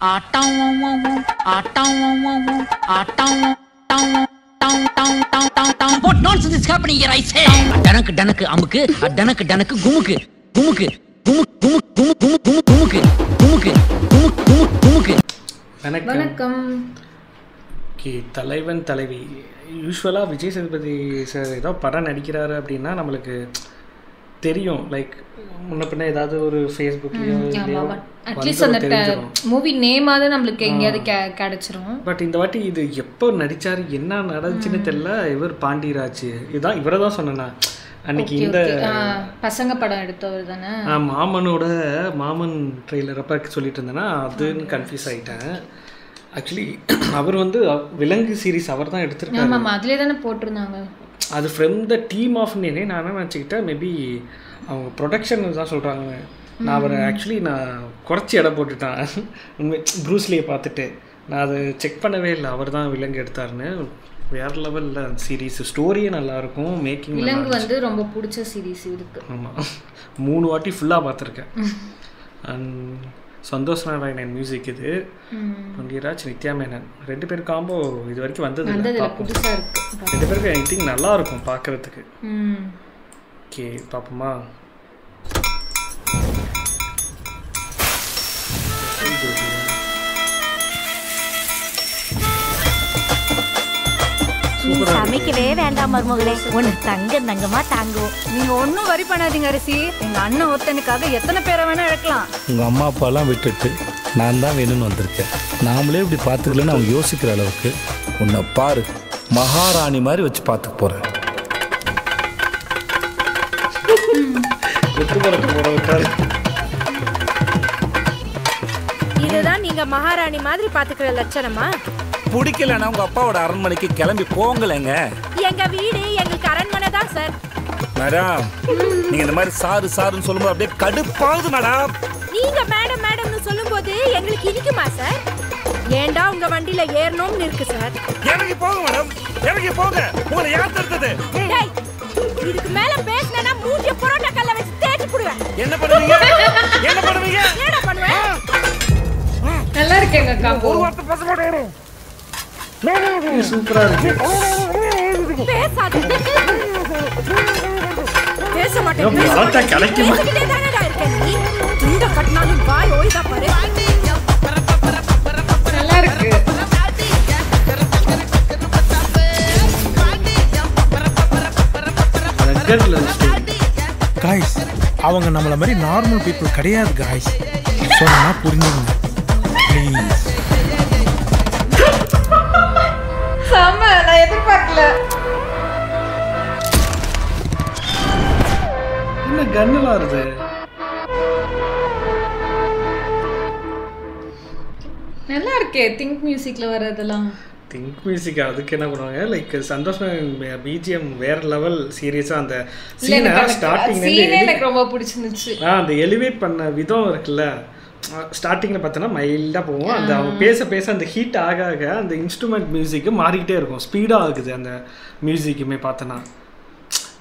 What nonsense is happening here, I say? டனக்கு டனக்கு அமுக்கு, டனக்கு டனக்கு குமுக்கு, குமுக்கு, குமுக்கு, குமுக்கு, குமுக்கு, குமுக்கு, குமுக்கு, குமுக்கு, குமுக்கு, குமுக்கு. வணக்கம். தலைவன் தலைவி யூஸ்வலாக விஜய் சேதுபதி சார் ஏதோ படம் நடிக்கிறாரு அப்படின்னா நம்மளுக்கு தெரியும். லைக் முன்ன பின்ன ஏதாவது ஒரு ஃபேஸ்புக்லேயோ அட்லீஸ்ட் அந்த மூவி நேமாவது நம்மளுக்கு எங்கேயாவது கிடைச்சிரும். பட் இந்த வாட்டி இது எப்போ நடித்தார் என்ன நடந்துச்சுன்னு தெரியல. இவர் பாண்டியராஜ் இதுதான் இவரை தான் சொன்னேன்னா அன்னைக்கு இந்த பசங்க படம் எடுத்தவர் தானே. மாமன் ட்ரெய்லர் அப்போ சொல்லிட்டு இருந்தேன்னா அதுன்னு கன்ஃபியூஸ் ஆகிட்டேன். ஆக்சுவலி அவர் வந்து விலங்கு சீரீஸ் அவர் தான் எடுத்திருக்காரு. ஆமாம், அதிலே தானே போட்டிருந்தாங்க. அது ஃப்ரம் த டீம் ஆஃப் நேனே நான் என்ன நினச்சிக்கிட்டேன் மேபி அவங்க ப்ரொடக்ஷன் தான் சொல்கிறாங்க. நான் அவரை ஆக்சுவலி நான் குறைச்சி இடம் போட்டுட்டேன் உண்மை ப்ரூஸ்லியை பார்த்துட்டு. நான் அதை செக் பண்ணவே இல்லை அவர் தான் விலங்கு எடுத்தாருன்னு. வேறு லெவலில் சீரீஸ் ஸ்டோரியே நல்லாயிருக்கும். மேக்கிங் விலங்கு வந்து ரொம்ப பிடிச்ச சீரீஸ் இருக்குது. ஆமாம், 3 வாட்டி ஃபுல்லாக பார்த்துருக்கேன். அண்ட் சந்தோஷ் நாராயணன் மியூசிக் இது, பாண்டியராஜ், நித்யா மேனன் 2 பேர் காம்போ இது வரைக்கும் வந்தது. 2 பேருக்கு ஐ திங்க் நல்லா இருக்கும் பார்க்கறதுக்கு. ஓகே பார்ப்போமா? சமைக்கவே வேண்டாம் மருமகளே, ஒன்று தங்கமா தாங்குவோம். நீங்க ஒன்னும் வரி பண்ணாதீங்க அரிசி. எங்க அண்ணன் ஒருத்தனுக்காக எத்தனை பேரை வேணா இழக்கலாம். உங்க அம்மா அப்பாலாம் விட்டுட்டு நான் தான் வேணும்னு வந்திருக்கேன். நாமளே இப்படி பார்த்துக்கலன்னு அவங்க யோசிக்கிற அளவுக்கு உன்னை பாரு மகாராணி மாதிரி வச்சு பார்த்துக்க போறேன். இதுதான் நீங்க மகாராணி மாதிரி பாத்துக்கிற லட்சணமா? பிடிக்கலன்னா உங்க அப்பாவோட அரண்மனைக்கு கிளம்பி போங்களேங்க. எங்க வீடு எங்களுக்கு அரண்மனை தான் சார். மேடம், நீங்க இந்த மாதிரி சாருன்னு சொல்லும்போது அப்படியே கடுப்பாகுது மேடம். நீங்க மேடம் மேடம்னு சொல்லும்போது எங்களுக்கு இனிக்குமா சார்? ஏண்டா உங்க வண்டியில ஏறணும்னு இருக்கு சார். இறங்கி போங்க மேடம், இறங்கி போங்க. உங்களை யார் தடுத்தது? இதுக்கு மேல பேசினா மூஞ்சிய புரோட்டா கல்ல வச்சு தேய்ச்சி புடுவேன். என்ன பண்ணுவீங்க? என்ன பண்ணுவீங்க? என்ன பண்ணுவேன்? நல்லா இருக்கேங்க அக்கா. ஒரு வார்த்தை பேச மாட்டேன். சூப்பரா இருக்கு. பேசாத. பேச மாட்டேன். பேச கலக்கிமா. நீ துண்ட கட்டனாலும் வாய் ஓய்தா பாரு. நல்லா இருக்கு. காய்ஸ், அவங்க நம்மள மாதிரி நார்மல் பீப்புள் கிடையாது காய்ஸ். சொன்னா புரிஞ்சுங்க ப்ளீஸ். செம்ம, நான் எதிர்பார்க்கல. என்ன கன்னெல்லாம் வருது? நல்லா இருக்கே திங்க் மியூசிக்ல வரதெல்லாம். திங்க் மியூசிக் அதுக்கு என்ன பண்ணுவாங்க, லைக் சந்தோஷ் பிஜிஎம் வேற லெவல் சீரியஸா. அந்த சீனை ஸ்டார்டிங்ல எனக்கு ரொம்ப பிடிச்சிருந்துச்சு. அந்த எலிவேட் பண்ண விதம் இருக்குல்ல, ஸ்டார்டிங்கில் பார்த்தோன்னா மைல்டாக போவோம். அந்த அவங்க பேச அந்த ஹீட் ஆக அந்த இன்ஸ்ட்ருமெண்ட் மியூசிக்கு மாறிக்கிட்டே இருக்கும். ஸ்பீடாக ஆகுது அந்த மியூசிக்குமே பார்த்தோன்னா.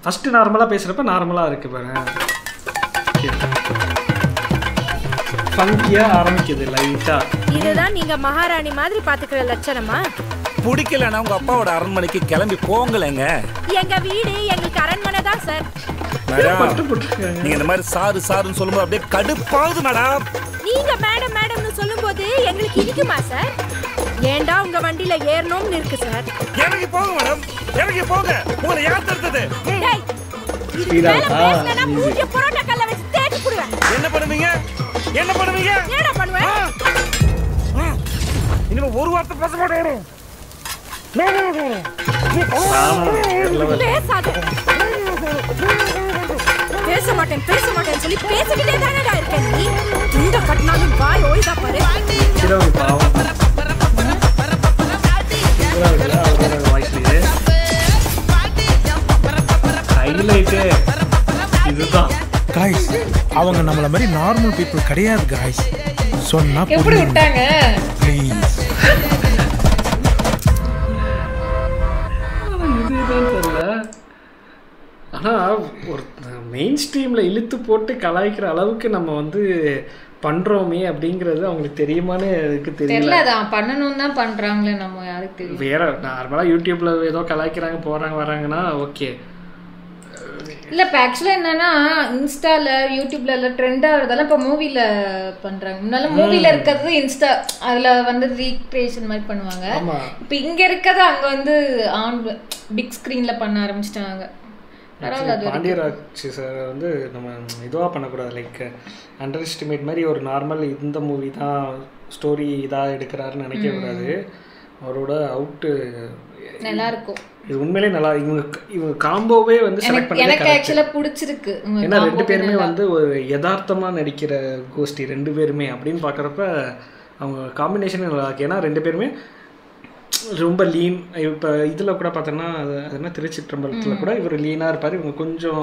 ஃபஸ்ட்டு நார்மலாக பேசுகிறப்ப நார்மலாக இருக்குது பாரு, ஃபங்கியாக ஆரம்பிக்குது லைட்டாக. இதுதான் நீங்க மகாராணி மாதிரி பாத்துக்கிற லட்சணமா? பிடிக்கலன்னா உங்க அப்பாவோட அரண்மனைக்கு கிளம்பி போங்களேங்க. எங்க வீடு எங்களுக்கு அரண்மனை தான் சார். மேடம், நீங்க இந்த மாதிரி சாருன்னு சொல்லும்போது அப்படியே கடுப்பாகுது மேடம். நீங்க மேடம் மேடம்னு சொல்லும்போது எங்களுக்கு இனிக்குமா சார்? ஏண்டா உங்க வண்டியில ஏறணும்னு இருக்கு சார். இறங்கி போங்க மேடம், இறங்கி போங்க. உங்களை யார் தடுத்தது? இதுக்கு மேல பேசினா மூஞ்சிய புரோட்டா கல்ல வச்சு தேய்ச்சி புடுவேன். என்ன பண்ணுவீங்க? என்ன பண்ணுவீங்க? என்ன பண்ணுவேன்? இனிமே ஒரு வார்த்தை பேச மாட்டேன். பேசாத. பேச மாட்டேன் சொல்லி பேசிக்கிட்டே தானடா இருக்க நீ. துண்ட கட்டனாலும் வாய் ஓய்தா பாரு. இதுதான் காய்ஸ், அவங்க நம்மள மாதிரி நார்மல் பீப்புள் கிடையாது காய்ஸ். சொன்னா எப்படி விட்டாங்க ப்ளீஸ். இதுதான் தெரியல. ஆனால் ஒரு மெயின் ஸ்ட்ரீமில் இழுத்து போட்டு கலாய்க்கிற அளவுக்கு நம்ம வந்து பண்ணுறோமே அப்படிங்கிறது அவங்களுக்கு தெரியுமான்னு எனக்கு தெரியல. அதான் பண்ணணும் தான் பண்ணுறாங்களே, நம்ம யாருக்கு தெரியும். வேற நார்மலாக யூடியூப்ல ஏதோ கலாய்க்கிறாங்க போகிறாங்க வராங்கன்னா ஓகே. இல்லை இப்போ ஆக்சுவலாக என்னன்னா இன்ஸ்டாவில் யூடியூப்ல எல்லாம் ட்ரெண்ட் ஆகிறதெல்லாம் இப்போ மூவியில் பண்ணுறாங்க. முன்னால மூவியில் இருக்கிறது இன்ஸ்டா அதில் வந்து ரீக்ரியேஷன் மாதிரி பண்ணுவாங்க. இப்போ இங்கே இருக்கிறது அங்கே வந்து ஆன் பிக் ஸ்க்ரீனில் பண்ண ஆரம்பிச்சிட்டாங்க. பாண்டியராஜ் சார் வந்து நம்ம இதுவாக பண்ணக்கூடாது, லைக் அண்டர் எஸ்டிமேட் மாதிரி ஒரு நார்மல் இந்த மூவி தான் ஸ்டோரி இதாக எடுக்கிறாருன்னு நினைக்கக்கூடாது. அவரோட அவுட்டு நல்லா இருக்கும். இது உண்மையிலே நல்லா இவங்க காம்போவே வந்து செலக்ட் பண்ணி எனக்கு ஆக்சுவலாக பிடிச்சிருக்கு. ஏன்னா 2 பேருமே வந்து ஒரு யதார்த்தமாக நடிக்கிற கோஷ்டி 2 பேருமே. அப்படின்னு பார்க்குறப்ப அவங்க காம்பினேஷனே நல்லா இருக்கு. ஏன்னா 2 பேருமே ரொம்ப லீன். இப்போ இதில் கூட பார்த்தோன்னா அது என்ன திருச்சிற்றம்பலத்தில் கூட இவர் லீனாக இருப்பார், இவங்க கொஞ்சம்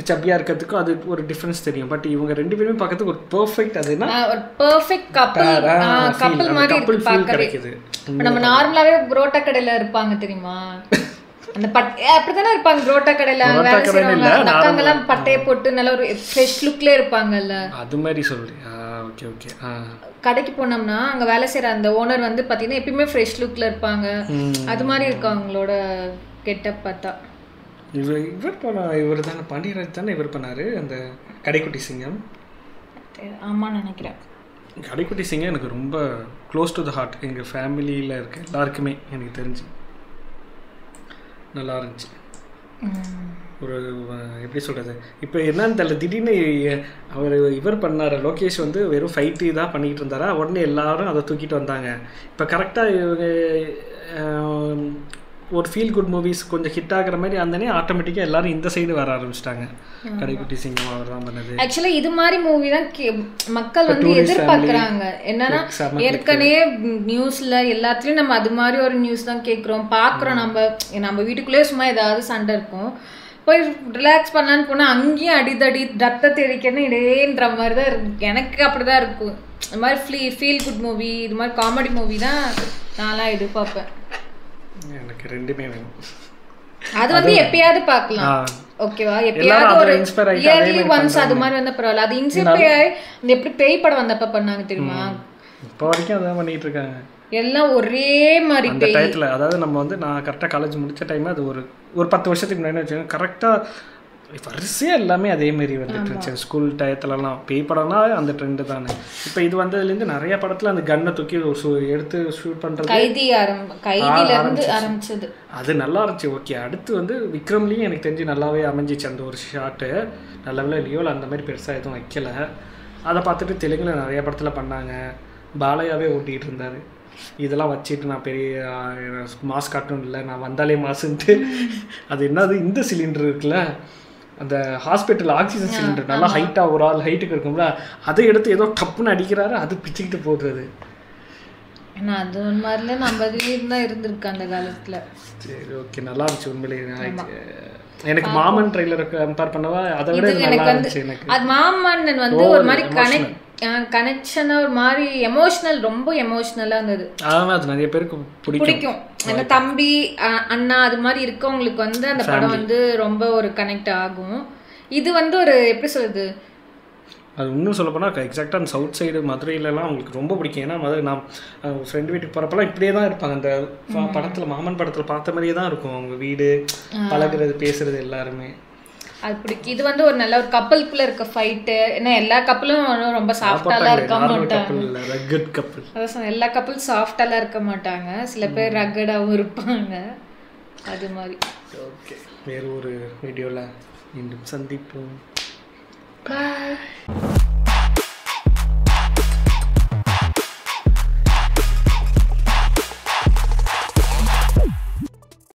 சப்பியாக இருக்கிறதுக்கும் அது ஒரு டிஃப்ரென்ஸ் தெரியும். பட் இவங்க 2 பேருமே பார்க்கறதுக்கு ஒரு பெர்ஃபெக்ட், அதுனா ஒரு பெர்ஃபெக்ட் கப்பிள் மாதிரி இருக்கு கிடைக்குது. நம்ம நார்மலாவே புரோட்டா கடையில இருப்பாங்க தெரியுமா, அந்த அப்படித்தானே இருப்பாங்க புரோட்டா கடையில வேலை செய்யறவங்க, அக்காங்கெல்லாம் பட்டையை போட்டு நல்ல ஒரு ஃப்ரெஷ் லுக்ல இருப்பாங்கல்ல, அது மாதிரி சொல்றேன். Okay okay. கடைக்கு போனோம்னா அங்க வேலை செய்யற அந்த ஓனர் வந்து பாத்தீங்கன்னா எப்பயுமே ஃப்ரெஷ் லுக்ல இருப்பாங்க. அது மாதிரி இருக்கு அவங்களோட கெட்டப் பார்த்தா. இவர் தானே பாண்டியராஜ் தானே இவர் பண்ணாரு அந்த கடைக்குட்டி சிங்கம். ஆமா நினைக்கிறேன். கடைக்குட்டி சிங்கம் எனக்கு ரொம்ப க்ளோஸ் டு த ஹார்ட். எங்கள் ஃபேமிலியில் இருக்க எல்லாருக்குமே எனக்கு தெரிஞ்சு நல்லா இருந்துச்சு. ஒரு எப்படி சொல்கிறது, இப்போ என்னன்னு தெரியல, திடீர்னு இவர் பண்ணார் லோகேஷ் வந்து வெறும் ஃபைட்டு தான் பண்ணிக்கிட்டு இருந்தாரா, உடனே எல்லாரும் அதை தூக்கிட்டு வந்தாங்க. இப்போ கரெக்டாக இவங்க ஒரு ஃபீல் குட் மூவிஸ் கொஞ்சம் ஹிட் ஆகிற மாதிரி அந்தனே ஆட்டோமேட்டிக்காக எல்லாரும் இந்த சைடு வர ஆரம்பிச்சிட்டாங்க. கடைக்குட்டி சிங்கம் அவர் தான் பண்ணது. ஆக்சுவலாக இது மாதிரி மூவி தான் மக்கள் வந்து எதிர்பார்க்குறாங்க. என்னன்னா ஏற்கனவே நியூஸில் எல்லாத்துலேயும் நம்ம அது மாதிரி ஒரு நியூஸ் தான் கேட்குறோம் பார்க்குறோம். நம்ம வீட்டுக்குள்ளேயே சும்மா ஏதாவது சண்டை இருக்கும், போய் ரிலாக்ஸ் பண்ணலான்னு போனால் அங்கேயும் அடிதடி ரத்த தெரிக்கணும் இதேன்ற மாதிரி தான் இருக்கு. எனக்கு அப்படி தான் இருக்கும். இந்த மாதிரி ஃபீல் குட் மூவி, இது மாதிரி காமெடி மூவி தான் நான்லாம் எதிர்பார்ப்பேன். எனக்கு 2மே வேணும். அது வந்து எப்பயாவது பார்க்கலாம், ஓகேவா, எப்பயாவது ஒரு இயர்லி ஒன்ஸ் அது மாதிரி வந்தா பரவாயில்ல. அது இன்ஸ்பயர் இந்த எப்படி பேய் படம் வந்தப்ப பண்ணாங்க தெரியுமா, இப்போ வரைக்கும் அதான் பண்ணிட்டு இருக்காங்க எல்லாம் ஒரே மாதிரி அந்த டயத்தில். அதாவது நம்ம வந்து நான் கரெக்டாக காலேஜ் முடித்த டைம் அது ஒரு 10 வருஷத்துக்கு முன்னாடி வச்சுக்கோங்க, கரெக்டாக வரிசையாக எல்லாமே அதேமாரி வந்துட்டு இருந்துச்சு. ஸ்கூல் டயத்துலலாம் பேய் படம்னா அந்த ட்ரெண்டு தானே. இப்போ இது வந்ததுலேருந்து நிறைய படத்தில் அந்த கன்னை தூக்கி எடுத்து ஷூட் பண்ணுறது கைதியிலேருந்து ஆரம்பிச்சது. அது நல்லா இருந்துச்சு. ஓகே, அடுத்து வந்து விக்ரம்லேயும் எனக்கு தெரிஞ்சு நல்லாவே அமைஞ்சிச்சு அந்த ஒரு ஷாட்டு. நல்ல லியோவில் அந்த மாதிரி பெருசாக எதுவும் வைக்கல. அதை பார்த்துட்டு தெலுங்கில் நிறைய படத்தில் பண்ணாங்க. பாலையாவே ஓட்டிகிட்டு இருந்தார். இதெல்லாம் வச்சுட்டு நான் பெரிய மாஸ் காட்டணும் இல்லை, நான் வந்தாலே மாசுன்ட்டு. அது என்னது இந்த சிலிண்டர் இருக்குல்ல, அந்த ஹாஸ்பிட்டல் ஆக்சிஜன் சிலிண்டர் நல்லா ஹைட்டாக ஒரு ஆள் ஹைட்டுக்கு இருக்கும்ல, அதை எடுத்து ஏதோ டப்புன்னு அடிக்கிறாரு, அது பிச்சுக்கிட்டு போடுறது. ஏன்னா அது ஒரு மாதிரில நம்ம தான் இருந்திருக்கு அந்த காலத்தில். சரி ஓகே, நல்லா இருந்துச்சு உண்மையிலேயே. எனக்கு மாமன் ட்ரெய்லரை கம்பேர் பண்ணவா அதை விட நல்லா இருந்துச்சு எனக்கு. அது மாமன் வந்து ஒரு மாதிரி கனெக்ஷனாக ஒரு மாதிரி எமோஷனல், ரொம்ப எமோஷனலாக இருந்தது. அதனால் அது நிறைய பேருக்கு பிடிக்கும். ஏன்னா தம்பி அண்ணா அது மாதிரி இருக்கவங்களுக்கு வந்து அந்த படம் வந்து ரொம்ப ஒரு கனெக்ட் ஆகும். இது வந்து ஒரு எப்படி சொல்றது, அது இன்னும் சொல்லப்போனால் எக்ஸாக்டாக அந்த சவுத் சைடு மதுரையிலலாம் அவங்களுக்கு ரொம்ப பிடிக்கும். ஏன்னா நான் ஃப்ரெண்டு வீட்டுக்கு போகிறப்பெல்லாம் இப்படியே தான் இருப்பாங்க. அந்த படத்தில் மாமன் படத்தில் பார்த்த மாதிரியே தான் இருக்கும் அவங்க வீடு, பழகுறது, பேசுறது எல்லாருமே. அது பிடிக்கும். இது வந்து ஒரு நல்ல ஒரு கப்பலுக்குள்ள இருக்க ஃபைட்டு. ஏன்னா எல்லா கப்பலும் ரொம்ப சாஃப்டாலாம் இருக்க மாட்டாங்க. எல்லா கப்பலும் சாஃப்டாலாம் இருக்க மாட்டாங்க, சில பேர் ரக்கடாகவும் இருப்பாங்க. அது மாதிரி. ஓகே, வேறு ஒரு வீடியோவில் மீண்டும் சந்திப்போம்.